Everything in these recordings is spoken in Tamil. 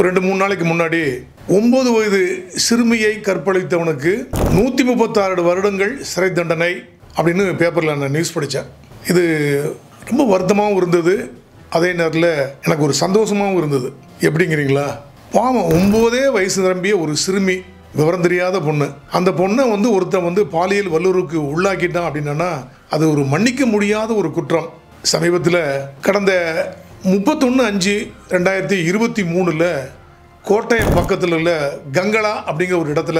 ஒரு 2-3 நாளைக்கு முன்னாடி 9 வயது சிறுமியை கற்பழித்தவனுக்கு 136 வருடங்கள் சிறை தண்டனை அப்படின்னு பேப்பரில் நான் நியூஸ் படித்தேன். இது ரொம்ப வருத்தமாகவும் இருந்தது, அதே நேரத்தில் எனக்கு ஒரு சந்தோஷமாகவும் இருந்தது. எப்படிங்கிறீங்களா? பாவம், 9 வயசு நிரம்பிய ஒரு சிறுமி, விவரம் தெரியாத பொண்ணு. அந்த பொண்ணை ஒருத்தன் பாலியல் வல்லுறவுக்கு உள்ளாக்கிட்டான் அப்படின்னா அது ஒரு மன்னிக்க முடியாத ஒரு குற்றம். சமீபத்தில் கடந்த 31/5/2023 கோட்டயம் பக்கத்தில் உள்ள கங்களா அப்படிங்கிற ஒரு இடத்துல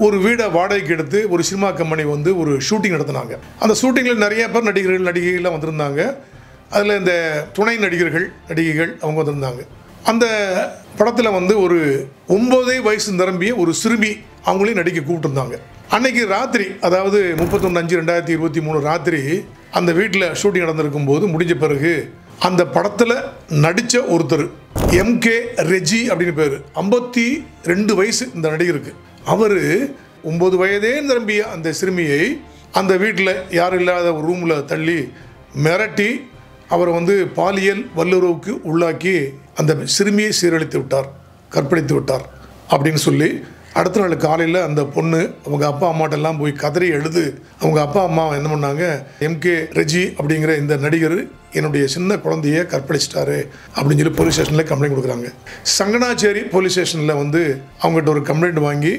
ஒரு வீடை வாடகைக்கு எடுத்து ஒரு சினிமா கம்பெனி ஒரு ஷூட்டிங் நடத்தினாங்க. அந்த ஷூட்டிங்கில் நிறைய பேர் நடிகர்கள்லாம் வந்திருந்தாங்க. அதில் இந்த துணை நடிகைகள் அவங்க வந்திருந்தாங்க. அந்த படத்தில் ஒரு 9 வயசு நிரம்பிய ஒரு சிறுமி அவங்களையும் நடிக்க கூப்பிட்டுருந்தாங்க. அன்னைக்கு ராத்திரி, அதாவது 31/5/2023 ராத்திரி அந்த வீட்டில் ஷூட்டிங் நடந்திருக்கும் போது முடிஞ்ச பிறகு அந்த படத்தில் நடித்த ஒருத்தர் MK ரெஜி அப்படின்னு பேர், 52 வயசு இந்த நடிகருக்கு. அவர் 9 வயதே நிரம்பிய அந்த சிறுமியை அந்த வீட்டில் யாரும் இல்லாத ஒரு ரூமில் தள்ளி மிரட்டி அவரை பாலியல் வல்லுறவுக்கு உள்ளாக்கி அந்த சிறுமியை சீரழித்து விட்டார், கற்பழித்து விட்டார் அப்படின்னு சொல்லி அடுத்த நாள் காலையில் அந்த பொண்ணு அவங்க அப்பா அம்மாட்டெல்லாம் போய் கதறி எழுது. அவங்க அப்பா அம்மா என்ன பண்ணாங்க, MK ரெஜி அப்படிங்கிற இந்த நடிகர் என்னுடைய சின்ன குழந்தைய கற்பழிச்சிட்டாரு அப்படின்னு சொல்லி போலீஸ் ஸ்டேஷனில் கம்ப்ளைண்ட் கொடுக்குறாங்க. சங்கனாச்சேரி போலீஸ் ஸ்டேஷனில் அவங்ககிட்ட ஒரு கம்ப்ளைண்ட் வாங்கி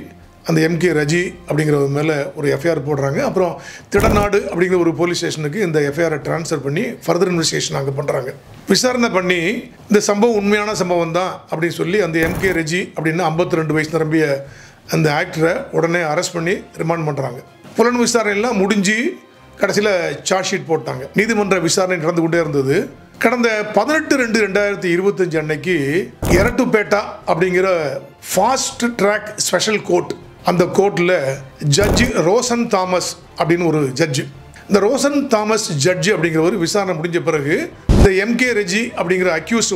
அந்த MK ரெஜி அப்படிங்கிறவங்க மேலே ஒரு FIR போடுறாங்க. அப்புறம் திடநாடு அப்படிங்கிற ஒரு போலீஸ் ஸ்டேஷனுக்கு இந்த FIR ட்ரான்ஸ்ஃபர் பண்ணி ஃபர்தர் இன்வெஸ்டிகேஷன் அங்கே பண்ணுறாங்க. விசாரணை பண்ணி இந்த சம்பவம் உண்மையான சம்பவம் தான் அப்படின்னு சொல்லி அந்த MK ரெஜி அப்படின்னு 52 வயசு நிரம்பிய அந்த ஆக்டரை உடனே அரெஸ்ட் பண்ணி ரிமாண்ட் பண்ணுறாங்க. புலன் விசாரணையெல்லாம் முடிஞ்சு கடைசியில் சார்ஜ் ஷீட் போட்டாங்க. நீதிமன்ற விசாரணை நடந்து கொண்டே இருந்தது. கடந்த 18/2/2025 அன்னைக்கு எரட்டுப்பேட்டா அப்படிங்கிற ஃபாஸ்ட் ட்ராக் ஸ்பெஷல் கோர்ட், அந்த கோர்ட்டில் ஜட்ஜி ரோசன் தாமஸ் அப்படின்னு ஒரு ஜட்ஜு, இந்த ரோசன் தாமஸ் ஜட்ஜி அப்படிங்கிறவர் விசாரணை முடிஞ்ச பிறகு இந்த MK ரெஜி அப்படிங்கிற அக்யூஸ்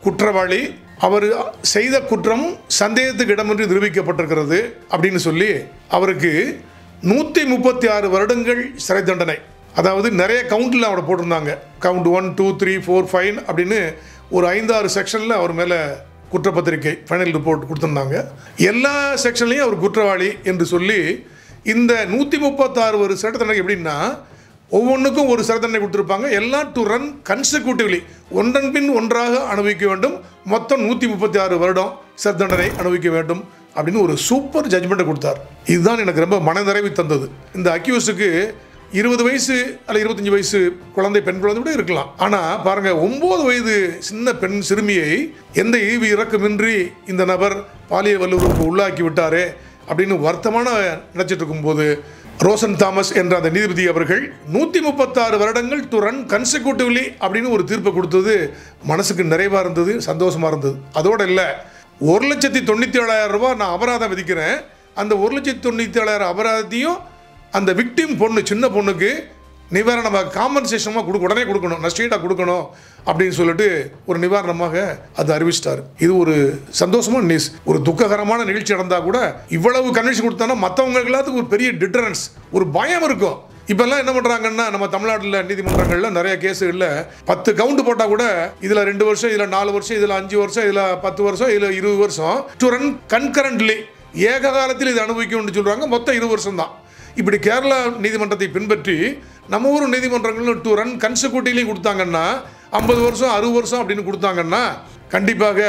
குற்றவாளி, அவர் செய்த குற்றம் சந்தேகத்துக்கு இடமின்றி நிரூபிக்கப்பட்டிருக்கிறது அப்படின்னு சொல்லி அவருக்கு 136 வருடங்கள் சிறை தண்டனை. அதாவது நிறைய கவுண்டில் அவரை போட்டிருந்தாங்க. கவுண்ட் 1, 2, 3, 4, 5 அப்படின்னு ஒரு 5-6 செக்ஷனில் அவர் மேலே குற்றப்பத்திரிக்கை ஃபைனல் ரிப்போர்ட் கொடுத்துருந்தாங்க. எல்லா செக்ஷன்லையும் அவர் குற்றவாளி என்று சொல்லி இந்த 136 ஒரு சிறை தண்டனை எப்படின்னா ஒவ்வொன்றுக்கும் ஒரு சிறை தண்டனை கொடுத்துருப்பாங்க. எல்லாம் டு ரன் கன்செக்யூட்டிவ்லி, ஒன்றன் பின் ஒன்றாக அனுபவிக்க வேண்டும். மொத்தம் 136 வருடம் சிறை தண்டனை அனுபவிக்க வேண்டும் அப்படின்னு ஒரு சூப்பர் ஜட்ஜ்மெண்ட்டை கொடுத்தார். இதுதான் எனக்கு ரொம்ப மனநிறைவு தந்தது. இந்த அக்யூஸுக்கு 20 வயசு அல்ல 25 வயசு பெண் குழந்தை கூட இருக்கலாம். ஆனால் பாருங்கள், 9 வயது சின்ன பெண் சிறுமியை எந்த ஈவு இறக்கமின்றி இந்த நபர் பாலியல் வல்லுறவுக்கு உள்ளாக்கி விட்டாரே அப்படின்னு வருத்தமான நினைச்சிட்டு இருக்கும்போது ரோசன் தாமஸ் என்ற அந்த நீதிபதி அவர்கள் 136 வருடங்கள் டு ரன் கன்செக்யூட்டிவ்லி அப்படின்னு ஒரு தீர்ப்பை கொடுத்தது மனசுக்கு நிறைவாக இருந்தது, சந்தோஷமாக இருந்தது. அதோடு இல்லை, 1,97,000 ரூபாய் நான் அபராதம் விதிக்கிறேன். அந்த 1,97,000 அபராதத்தையும் அந்த விக்டிம் பொண்ணு, சின்ன பொண்ணுக்கு நிவாரணமாக காம்பன்சேஷனாக உடனே கொடுக்கணும், நஷ்டீடாக கொடுக்கணும் அப்படின்னு சொல்லிட்டு ஒரு நிவாரணமாக அது அறிவிச்சிட்டார். இது ஒரு சந்தோஷமான நியூஸ். ஒரு துக்ககரமான நிகழ்ச்சி நடந்தால் கூட இவ்வளவு கன்வின்ஸ் கொடுத்தானா மற்றவங்களுக்கு எல்லாத்துக்கும் ஒரு பெரிய டிட்டரன்ஸ், ஒரு பயம் இருக்கும். இப்போல்லாம் என்ன பண்ணுறாங்கன்னா, நம்ம தமிழ்நாட்டில் நீதிமன்றங்களில் நிறைய கேஸுகளில் 10 கவுண்ட் போட்டால் கூட இதில் 2 வருஷம், இதில் 4 வருஷம், இதில் 5 வருஷம், இதில் 10 வருஷம், இதில் 20 வருஷம் டு ரன் கன்கரண்ட்லி, ஏக காலத்தில் இது அனுபவிக்கும்னு சொல்கிறாங்க. மொத்தம் 20 வருஷம் தான். இப்படி கேரளா நீதிமன்றத்தை பின்பற்றி நம்ம ஊர் நீதிமன்றங்களும் டு ரன் கன்செக்யூட்டிவ்லி கொடுத்தாங்கன்னா 50 வருஷம் 60 வருஷம் அப்படின்னு கொடுத்தாங்கன்னா கண்டிப்பாக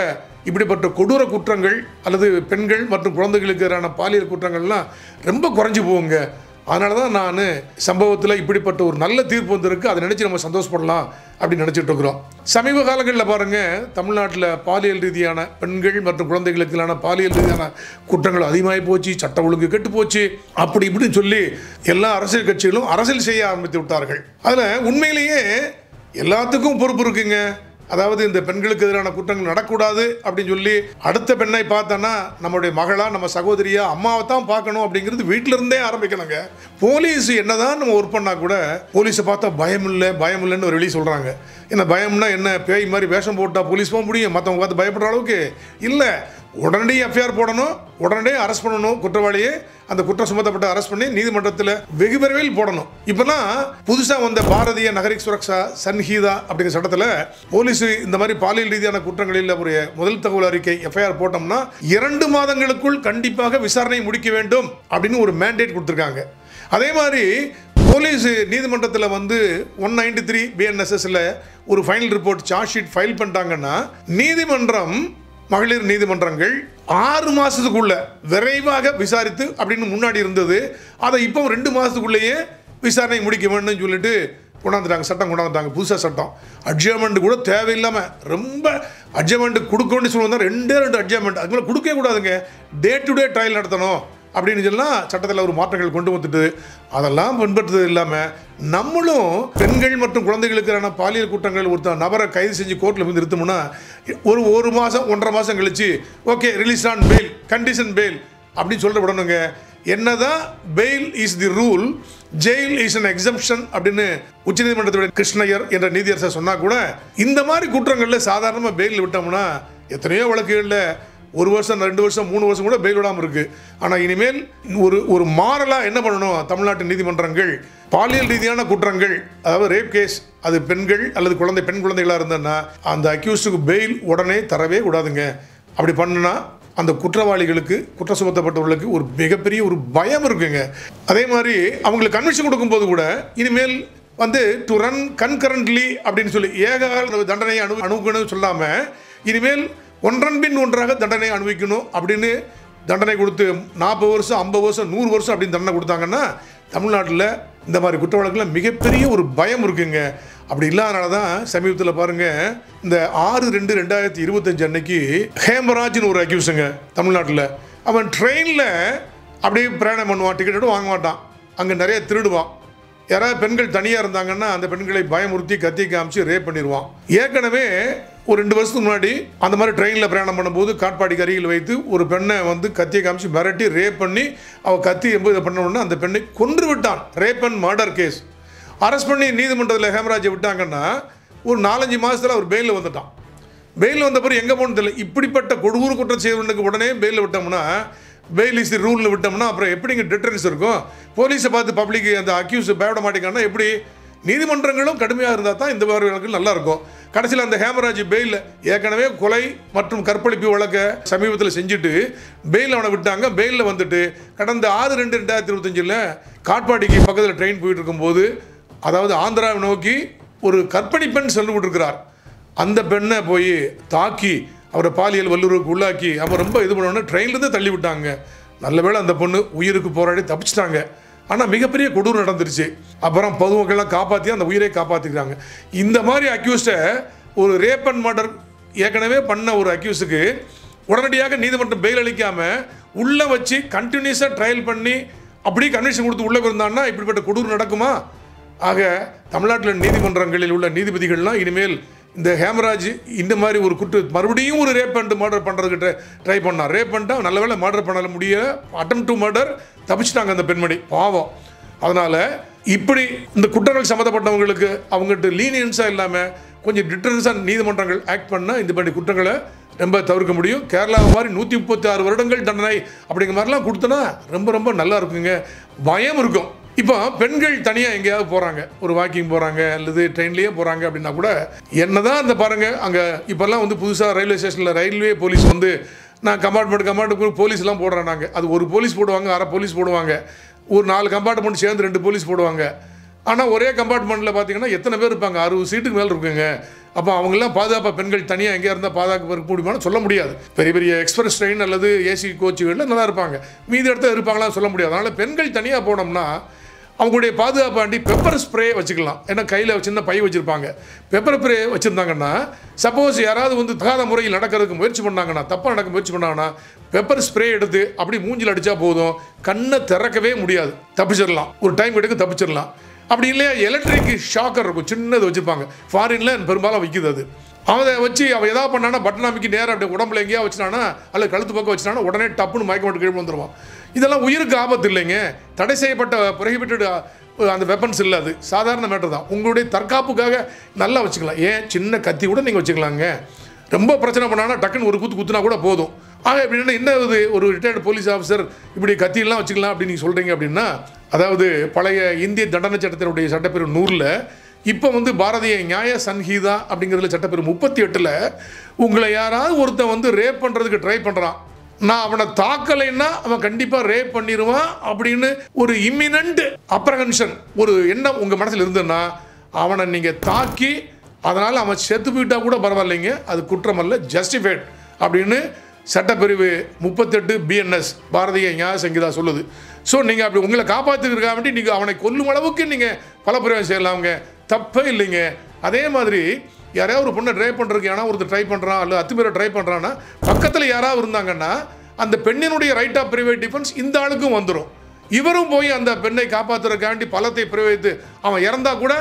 இப்படிப்பட்ட கொடூர குற்றங்கள் அல்லது பெண்கள் மற்றும் குழந்தைகளுக்கு எதிரான பாலியல் குற்றங்கள்லாம் ரொம்ப குறைஞ்சி போகுங்க. அதனால தான் நான் சம்பவத்தில் இப்படிப்பட்ட ஒரு நல்ல தீர்ப்பு வந்திருக்கு, அதை நினச்சி நம்ம சந்தோஷப்படலாம் அப்படின்னு நினச்சிட்டு இருக்கிறோம். சமீப காலங்களில் பாருங்கள், தமிழ்நாட்டில் பாலியல் ரீதியான பெண்கள் மற்றும் குழந்தைகளுக்கான பாலியல் ரீதியான குற்றங்கள் அதிகமாகி போச்சு, சட்ட ஒழுங்கு கெட்டு போச்சு, அப்படி இப்படின்னு சொல்லி எல்லா அரசியல் கட்சிகளும் அரசியல் செய்ய ஆரம்பித்து விட்டார்கள். அதில் உண்மையிலேயே எல்லாத்துக்கும் பொறுப்பு இருக்குங்க. அதாவது இந்த பெண்களுக்கு எதிரான குற்றங்கள் நடக்கூடாது அப்படின்னு சொல்லி அடுத்த பெண்ணை பார்த்தோன்னா நம்மளுடைய மகளா, நம்ம சகோதரியா, அம்மாவை தான் பார்க்கணும் அப்படிங்கிறது வீட்டிலிருந்தே ஆரம்பிக்கணுங்க. போலீஸ் என்னதான் நம்ம ஒர்க் பண்ணால் கூட போலீஸை பார்த்தா பயம் இல்லைன்னு ஒரு வெளியே சொல்கிறாங்க. என்ன பயம்னா என்ன, பேய் மாதிரி வேஷம் போட்டால் போலீஸ் போக முடியும், மற்றவங்க பார்த்து பயப்படுற அளவுக்கு இல்லை. உடனடி எஃப்ஐஆர் போடணும், உடனடியே அரெஸ்ட் பண்ணணும் குற்றவாளியை, அந்த குற்றம் சுமத்தப்பட்ட அரெஸ்ட் பண்ணி நீதிமன்றத்தில் வெகு விரைவில் போடணும். இப்போலாம் புதுசாக வந்த பாரதிய நகரிக் சுரக்ஷா சன்ஹீதா அப்படிங்கிற சட்டத்தில் போலீஸ் இந்த மாதிரி பாலியல் ரீதியான குற்றங்களில் ஒரு முதல் தகவல் அறிக்கை எஃப்ஐஆர் போட்டோம்னா 2 மாதங்களுக்குள் கண்டிப்பாக விசாரணை முடிக்க வேண்டும் அப்படின்னு ஒரு மேண்டேட் கொடுத்துருக்காங்க. அதே மாதிரி போலீஸ் நீதிமன்றத்தில் வந்து 193 BNSSல ஒரு final report charge sheet file பண்ணிட்டாங்கன்னா நீதிமன்றம் மகளிர் நீதிமன்றங்கள் 6 மாதத்துக்குள்ள விரைவாக விசாரித்து அப்படின்னு முன்னாடி இருந்தது, அதை இப்போ 2 மாதத்துக்குள்ளேயே விசாரணை முடிக்க வேண்டும் சொல்லிட்டு கொண்டாந்துட்டாங்க, சட்டம் கொண்டாந்துட்டாங்க, புதுசாக சட்டம். அட்ஜமெண்ட் கூட தேவையில்லாமல் ரொம்ப அட்ஜமெண்ட் கொடுக்கணும்னு சொல்லுவாங்க, 2 அட்ஜமெண்ட் அது மேலே கொடுக்கவே கூடாதுங்க, டே டு டே ட்ரையல் நடத்தணும் அப்படின்னு சொல்லலாம் சட்டத்தில் ஒரு மாற்றங்கள் கொண்டு வந்துட்டு அதெல்லாம் பின்பற்றுறது இல்லாமல் நம்மளும் பெண்கள் மற்றும் குழந்தைகளுக்கான பாலியல் குற்றங்கள் ஒருத்தர் நபரை கைது செஞ்சு கோர்ட்டில் வந்து நிறுத்தோம்னா ஒரு மாதம் 1.5 மாதம் கழிச்சு okay release on fail, condition fail அப்படின்னு சொல்லிட்டு விடணுங்க. என்னதான் fail is the rule, jail is an exemption அப்படின்னு உச்சநீதிமன்றத்துடைய கிருஷ்ணய்யர் என்ற நீதியரசர் சொன்னா கூட இந்த மாதிரி குற்றங்களில் சாதாரணமாக பெயில் விட்டோம்னா எத்தனையோ வழக்குகளில் 1 வருஷம் 2 வருஷம் 3 வருஷம் கூட பெயில் விடாமல் இருக்குது. ஆனால் இனிமேல் ஒரு மாறலாக என்ன பண்ணணும், தமிழ்நாட்டு நீதிமன்றங்கள் பாலியல் ரீதியான குற்றங்கள், அதாவது ரேப் கேஸ், அது பெண்கள் அல்லது பெண் குழந்தைகளாக இருந்ததுன்னா அந்த அக்யூஸ்டுக்கு பெயில் உடனே தரவே கூடாதுங்க. அப்படி பண்ணுனா அந்த குற்றவாளிகளுக்கு, குற்றம் சுமத்தப்பட்டவர்களுக்கு ஒரு மிகப்பெரிய ஒரு பயம் இருக்குங்க. அதே மாதிரி அவங்களுக்கு கன்விக்ஷன் கொடுக்கும்போது கூட இனிமேல் வந்து டு ரன் கன்கரண்ட்லி அப்படின்னு சொல்லி ஏக தண்டனை அணுகணும்னு சொல்லாமல் இனிமேல் ஒன்றன் பின் ஒன்றாக தண்டனை அனுபவிக்கணும் அப்படின்னு தண்டனை கொடுத்து 40 வருஷம் 50 வருஷம் 100 வருஷம் அப்படின்னு தண்டனை கொடுத்தாங்கன்னா தமிழ்நாட்டில் இந்த மாதிரி குற்ற வழக்கில் மிகப்பெரிய ஒரு பயம் இருக்குங்க. அப்படி இல்லாதனால தான் சமீபத்தில் பாருங்கள், இந்த 6/2/2025 அன்னைக்கு ஹேமராஜ்னு ஒரு அக்யூஸுங்க தமிழ்நாட்டில். அவன் ட்ரெயினில் அப்படியே பிரயாணம் பண்ணுவான், டிக்கெட்டு வாங்க மாட்டான், அங்கே நிறைய திருடுவான். யாராவது பெண்கள் தனியாக இருந்தாங்கன்னா அந்த பெண்களை பயமுறுத்தி கத்தி காமிச்சு ரேப் பண்ணிடுவான். ஏற்கனவே ஒரு 2 வருஷத்துக்கு முன்னாடி அந்த மாதிரி ட்ரெயினில் பிரயாணம் பண்ணும்போது காட்பாடிக்கு அருகில் வைத்து ஒரு பெண்ணை வந்து கத்தியை காமிச்சு மிரட்டி ரேப் பண்ணி அவள் கத்தி எம்பது பண்ணணுன்னா அந்த பெண்ணை கொன்று விட்டான். Rape and murder case arrest பண்ணி நீதிமன்றத்தில் ஹேமராஜை விட்டாங்கன்னா ஒரு 4-5 மாதத்தில் அவர் பெயிலில் வந்துட்டான். பெயில் வந்த பிறகு எங்கே போகணும் தெரியல. இப்படிப்பட்ட கொடூர குற்றம் செய்வனுக்கு உடனே பெயிலில் விட்டோம்னா, பெயில் இஸ் தி ரூலில் விட்டோம்னா அப்புறம் எப்படிங்க டிட்டரன்ஸ் இருக்கும்? போலீஸை பார்த்து பப்ளிக் அந்த அக்யூஸ் பயப்பட மாட்டேங்கன்னா எப்படி? நீதிமன்றங்களும் கடுமையாக இருந்தால் தான் இந்த மாதிரி வழக்குகள் நல்லாயிருக்கும். கடைசியில் அந்த ஹேமராஜ் பெயில் ஏற்கனவே கொலை மற்றும் கற்பழிப்பு வழக்கை சமீபத்தில் செஞ்சுட்டு பெயில் அவனை விட்டாங்க. பெயிலில் வந்துட்டு கடந்த 6/2/2025 காட்பாடிக்கு பக்கத்தில் ட்ரெயின் போயிட்டு இருக்கும்போது, அதாவது ஆந்திராவை நோக்கி ஒரு கற்பழி பெண் சென்று விட்டுருக்கிறார். அந்த பெண்ணை போய் தாக்கி அவரை பாலியல் வல்லுறவுக்கு உள்ளாக்கி அவர் ரொம்ப இது பண்ணோன்னு ட்ரெயின்லேருந்து தள்ளி விட்டாங்க. நல்ல வேளை அந்த பொண்ணு உயிருக்கு போராடி தப்பிச்சிட்டாங்க. ஆனால் மிகப்பெரிய கொடூரம் நடந்துருச்சு. அப்புறம் பொதுமக்கள்லாம் காப்பாற்றி அந்த உயிரை காப்பாற்றிக்கிறாங்க. இந்த மாதிரி அக்யூஸ்டை ஒரு ரேப் அண்ட் மர்டர் ஏற்கனவே பண்ண ஒரு அக்யூஸுக்கு உடனடியாக நீதிமன்றம் பெயில் அளிக்காமல் உள்ளே வச்சு கண்டினியூஸாக ட்ரையல் பண்ணி அப்படியே கன்விக்ஷன் கொடுத்து உள்ளே இருந்தான்னா இப்படிப்பட்ட கொடூரம் நடக்குமா? ஆக தமிழ்நாட்டில் நீதிமன்றங்களில் உள்ள நீதிபதிகள்லாம் இனிமேல் இந்த ஹேமராஜ் இந்த மாதிரி ஒரு மறுபடியும் ஒரு ரேப் அண்ட் மர்டர் பண்ணுறதுக்கு ட்ரை பண்ணார். ரேப் பண்ணிட்டா நல்ல வேளை மர்டர் பண்ண முடியல, அட்டெம்ப்ட் டு மர்டர் தப்பிச்சிட்டாங்க அந்த பெண்மணி, பாவம். அதனால் இப்படி இந்த குற்றங்கள் சம்மந்தப்பட்டவங்களுக்கு அவங்ககிட்ட லீனியன்ஸாக இல்லாமல் கொஞ்சம் டிட்டரன்ஸாக நீதிமன்றங்கள் ஆக்ட் பண்ணால் இந்த மாதிரி குற்றங்களை ரொம்ப தவிர்க்க முடியும். கேரளா மாதிரி 136 வருடங்கள் தண்டனை அப்படிங்கிற மாதிரிலாம் கொடுத்தனா ரொம்ப ரொம்ப நல்லா இருக்குங்க, பயம் இருக்கும். இப்போ பெண்கள் தனியாக எங்கேயாவது போகிறாங்க, ஒரு வாக்கிங் போகிறாங்க அல்லது ட்ரெயின்லேயே போகிறாங்க அப்படின்னா கூட என்னதான் அந்த பாருங்கள், அங்கே இப்போல்லாம் வந்து புதுசாக ரயில்வே ஸ்டேஷனில் ரயில்வே போலீஸ் வந்து நான் கம்பார்ட்மெண்ட் போலீஸ்லாம் போடுறேன். நாங்கள் அது ஒரு போலீஸ் போடுவாங்க, அரை போலீஸ் போடுவாங்க, ஒரு 4 கம்பார்ட்மெண்ட் சேர்ந்து 2 போலீஸ் போடுவாங்க. ஆனால் ஒரே கம்பார்ட்மெண்ட்டில் பார்த்தீங்கன்னா எத்தனை பேர் இருப்பாங்க? 60 சீட்டுக்கு மேலே இருக்குங்க. அப்போ அவங்கெல்லாம் பாதுகாப்பாக பெண்கள் தனியாக எங்கேயா இருந்தால் பாதுகாப்பு இருக்க முடியுமான்னு சொல்ல முடியாது. பெரிய பெரிய எக்ஸ்பிரஸ் ட்ரெயின் அல்லது ஏசி கோச்சுகளில் நல்லா இருப்பாங்க, மீதி இடத்துல இருப்பாங்களான்னு சொல்ல முடியாது. அதனால் பெண்கள் தனியாக போனோம்னா அவங்களுடைய பாதுகாப்பாண்டி பெப்பர் ஸ்ப்ரே வச்சுக்கலாம். ஏன்னா கையில் சின்ன பை வச்சுருப்பாங்க. பெப்பர் ஸ்ப்ரே வச்சுருந்தாங்கன்னா சப்போஸ் யாராவது வந்து தகாத முறையில் நடக்கிறதுக்கு முயற்சி பண்ணாங்கன்னா, தப்பாக நடக்க முயற்சி பண்ணாங்கன்னா பெப்பர் ஸ்ப்ரே எடுத்து அப்படி மூஞ்சில் அடித்தா போதும், கண்ணை திறக்கவே முடியாது, தப்பிச்சிடலாம். ஒரு டைம் எடுக்க தப்பிச்சிடலாம். அப்படி இல்லையா எலக்ட்ரிக் ஷாக்கர் இருக்கும், சின்னது வச்சுருப்பாங்க, ஃபாரினில் பெரும்பாலும் விற்கிது. அது அவனை வச்சு அவன் எதாவது பண்ணானா பட்டன் அமைக்கி நேரம் அப்படி உடம்புல எங்கேயா வச்சுட்டானா அல்லது கழுத்து பக்கம் வச்சுட்டானா உடனே டப்புன்னு மயக்க மாட்டு கீழே வந்துடுவான். இதெல்லாம் உயிருக்கு ஆபத்து இல்லைங்க. தடை செய்யப்பட்ட ப்ரொஹிபிட்டட் அந்த வெப்பன்ஸ் இல்லை, அது சாதாரண மேட்டர் தான். உங்களுடைய தற்காப்புக்காக நல்லா வச்சுக்கலாம். ஏன் சின்ன கத்தி கூட நீங்கள் வச்சுக்கலாங்க. ரொம்ப பிரச்சனை பண்ணாங்கன்னா டக்குன்னு ஒரு குத்துனா கூட போதும். ஆக எப்படின்னா என்ன ஒரு ரிட்டையர்டு போலீஸ் ஆஃபீஸர் இப்படி கத்தியெல்லாம் வச்சுக்கலாம் அப்படின்னு நீங்கள் சொல்கிறீங்க அப்படின்னா, அதாவது பழைய இந்திய தண்டனை சட்டத்தினுடைய சட்டப்பிரிவு 100ல் இப்போ வந்து பாரதிய நியாய சன்ஹீதா அப்படிங்கிறதுல சட்டப்பிரிவு 38ல் உங்களை யாராவது ஒருத்தன் வந்து ரேப் பண்ணுறதுக்கு ட்ரை பண்ணுறான், நான் அவனை தாக்கலைன்னா அவன் கண்டிப்பாக ரேப் பண்ணிடுவான் அப்படின்னு ஒரு இம்மினண்ட் அப்ரஹென்ஷன் ஒரு எண்ணம் உங்கள் மனசில் இருந்ததுன்னா அவனை நீங்கள் தாக்கி அதனால் அவன் செத்து போயிட்டா கூட பரவாயில்லைங்க, அது குற்றம் அல்ல, ஜஸ்டிஃபைட் அப்படின்னு சட்டப்பிரிவு 38 BNS பாரதிய நியாய சங்கீதா சொல்லுது. ஸோ நீங்கள் அப்படி உங்களை காப்பாற்றிருக்காக வேண்டி நீங்கள் அவனை கொல்லும் அளவுக்கு நீங்கள் பல பிரயோகம் செய்யலாமுங்க, தப்பே இல்லைங்க. அதே மாதிரி யாராவது ஒரு பொண்ணை ட்ரை பண்ணுறதுக்கு யாராவது ஒருத்தர் ட்ரை பண்ணுறான் அல்லது அத்துமீற ட்ரை பண்ணுறான்னா பக்கத்தில் யாராவது இருந்தாங்கன்னா அந்த பெண்ணினுடைய ரைட் ஆஃப் ப்ரைவேட் டிஃபென்ஸ் இந்த ஆளுக்கும் வந்துடும். இவரும் போய் அந்த பெண்ணை காப்பாற்றுறதுக்காண்டி பலத்தை பிரயோகித்து அவன் இறந்தா கூட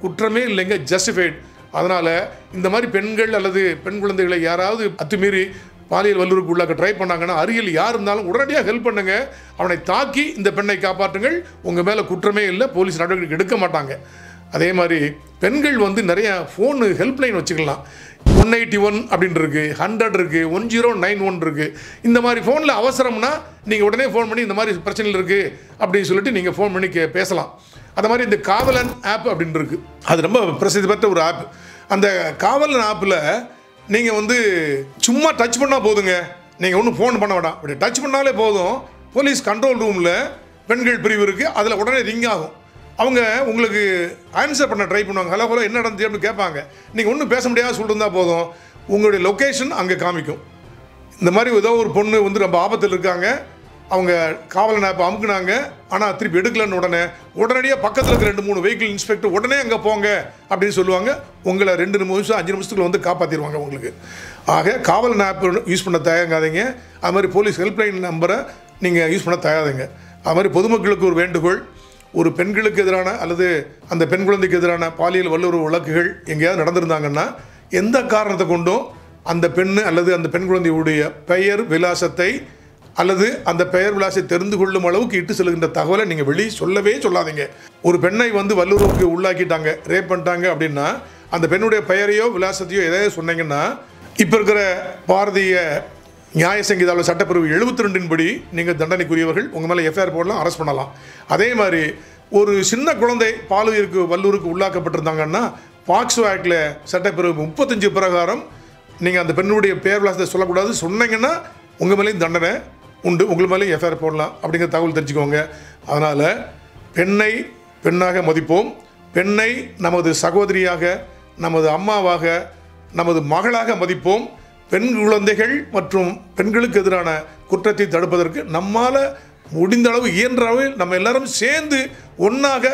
குற்றமே இல்லைங்க, ஜஸ்டிஃபைட். அதனால் இந்த மாதிரி பெண்கள் அல்லது பெண் குழந்தைகளை யாராவது அத்துமீறி பாலியல் வல்லுறவுக்கு உள்ளாக்க ட்ரை பண்ணாங்கன்னா அருகில் யார் இருந்தாலும் உடனடியாக ஹெல்ப் பண்ணுங்க, அவனை தாக்கி இந்த பெண்ணை காப்பாற்றுங்கள், உங்கள் மேலே குற்றமே இல்லை, போலீஸ் நடவடிக்கை எடுக்க மாட்டாங்க. அதே மாதிரி பெண்கள் வந்து நிறைய ஃபோனு ஹெல்ப்லைன் வச்சுக்கலாம். 181 அப்படின்னு இருக்குது, 100 இருக்குது, 1091 இருக்குது. இந்த மாதிரி ஃபோனில் அவசரம்னா நீங்கள் உடனே ஃபோன் பண்ணி இந்த மாதிரி பிரச்சனைகள் இருக்குது அப்படின்னு சொல்லிட்டு நீங்கள் ஃபோன் பண்ணி பேசலாம். அது மாதிரி இந்த காவலன் ஆப் அப்படின்னு இருக்குது, அது ரொம்ப பிரசித்தி பெற்ற ஒரு ஆப். அந்த காவலன் ஆப்பில் நீங்கள் வந்து சும்மா டச் பண்ணால் போதுங்க, நீங்கள் ஒன்றும் ஃபோன் பண்ண வேண்டாம், அப்படி டச் பண்ணாலே போதும். போலீஸ் கண்ட்ரோல் ரூமில் பெண்கள் பிரிவு இருக்குது, அதில் உடனே ரிங் ஆகும். அவங்க உங்களுக்கு ஆன்சர் பண்ண ட்ரை பண்ணுவாங்க, ஹலோ ஹலோ என்ன நடந்துச்சு அப்படின்னு கேட்பாங்க. நீங்கள் ஒன்றும் பேச முடியாது சொல்லிருந்தால் போதும், உங்களுடைய லொக்கேஷன் அங்கே காமிக்கும். இந்த மாதிரி ஏதோ ஒரு பொண்ணு வந்து ரொம்ப ஆபத்தில் இருக்காங்க, அவங்க காவலன் ஆப் அமுக்குனாங்க, ஆனால் திருப்பி எடுக்கலன்னு உடனடியாக பக்கத்தில் இருக்கிற 2-3 வெஹிக்கிள் இன்ஸ்பெக்டர் உடனே அங்கே போங்க அப்படின்னு சொல்லுவாங்க. உங்களை 2 நிமிஷம் 5 நிமிஷத்துக்குள்ள வந்து காப்பாற்றிடுவாங்க உங்களுக்கு. ஆக காவலன் ஆப் யூஸ் பண்ண தயாங்காதீங்க. அது மாதிரி போலீஸ் ஹெல்ப்லைன் நம்பரை நீங்கள் யூஸ் பண்ண தயாராதுங்க. அது மாதிரி பொதுமக்களுக்கு ஒரு வேண்டுகோள், ஒரு பெண்களுக்கு எதிரான அல்லது அந்த பெண் குழந்தைக்கு எதிரான பாலியல் வல்லுறவு வழக்குகள் எங்கேயாவது நடந்திருந்தாங்கன்னா எந்த காரணத்தை கொண்டும் அந்த பெண்ணு அல்லது அந்த பெண் குழந்தையுடைய பெயர் விலாசத்தை அல்லது அந்த பெயர் விலாசத்தை தெரிந்து கொள்ளும் அளவுக்கு இட்டு செல்கின்ற தகவலை நீங்கள் வெளியே சொல்லவே சொல்லாதீங்க. ஒரு பெண்ணை வந்து வல்லுறவுக்கு உள்ளாக்கிட்டாங்க, ரேப் பண்ணிட்டாங்க அப்படின்னா அந்த பெண்ணுடைய பெயரையோ விலாசத்தையோ எதையோ சொன்னீங்கன்னா இப்போ இருக்கிற பாரதிய நியாய சங்கீதாவில் சட்டப்பிரிவு 72 படி நீங்கள் தண்டனைக்குரியவர்கள், உங்கள் மேலே எஃப்ஐஆர் போடலாம், அரெஸ்ட் பண்ணலாம். அதே மாதிரி ஒரு சின்ன குழந்தை பாலியலுக்கு வல்லூருக்கு உள்ளாக்கப்பட்டிருந்தாங்கன்னா பாக்ஸோ ஆக்டில் சட்டப்பிரிவு 35 பிரகாரம் நீங்கள் அந்த பெண்ணுடைய பெயர் விலாசத்தை சொல்லக்கூடாது, சொன்னீங்கன்னா உங்கள் மேலேயும் தண்டனை உண்டு, உங்கள் மேலேயும் எஃப்ஐஆர் போடலாம் அப்படிங்கிற தகவல் தெரிஞ்சுக்கோங்க. அதனால் பெண்ணை பெண்ணாக மதிப்போம், பெண்ணை நமது சகோதரியாக, நமது அம்மாவாக, நமது மகளாக மதிப்போம். பெண் குழந்தைகள் மற்றும் பெண்களுக்கு எதிரான குற்றத்தை தடுப்பதற்கு நம்மால் முடிந்த அளவு இயன்ற அளவில் நம்ம எல்லாரும் சேர்ந்து ஒன்றாக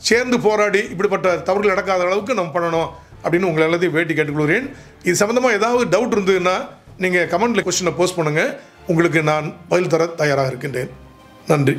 சேர்ந்து போராடி இப்படிப்பட்ட தவறுகள் நடக்காத அளவுக்கு நம்ம பண்ணணும் அப்படின்னு உங்களை எல்லாத்தையும் வேட்டி கேட்டுக்கொள்கிறேன். இது சம்மந்தமாக ஏதாவது டவுட் இருந்ததுன்னா நீங்கள் கமெண்ட்டில் கொஸ்டினை போஸ்ட் பண்ணுங்கள், உங்களுக்கு நான் பதில் தர தயாராக இருக்கின்றேன். நன்றி.